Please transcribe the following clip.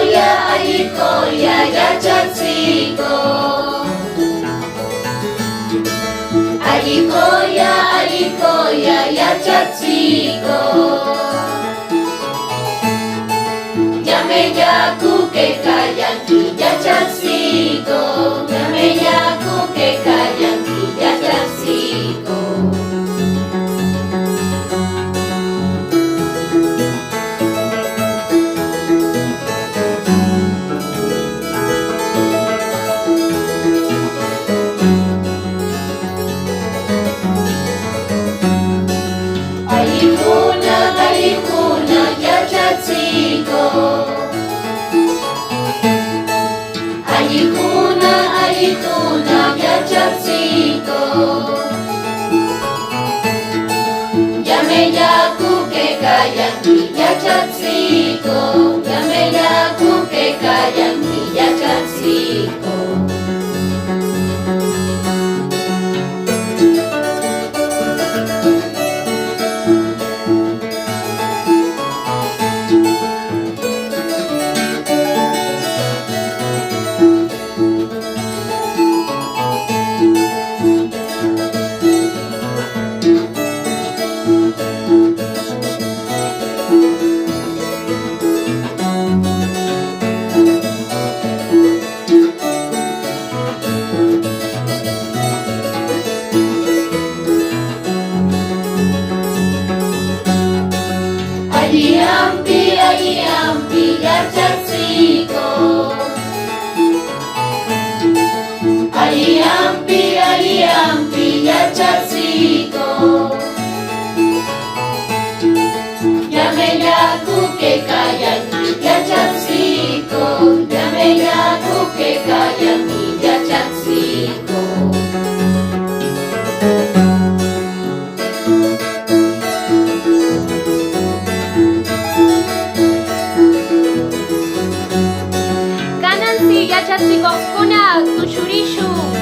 Alikoya, yachatsiko. Alikoya, yachatsiko. Yameyaku que callan y yachatsiko. Yameyaku que callan y yachatsiko. Alikuna, yachatsiko. Alikuna, yachatsiko. Yameyaku que callan y yachatsiko. Yameyaku que callan y yachatsiko. Aliyampi, yachatsiko. Aliyampi, yachatsiko. Yameyaku que callan y yachatsiko. Yameyaku que callan y yachatsiko. Yachatsiko kuna tushurishu.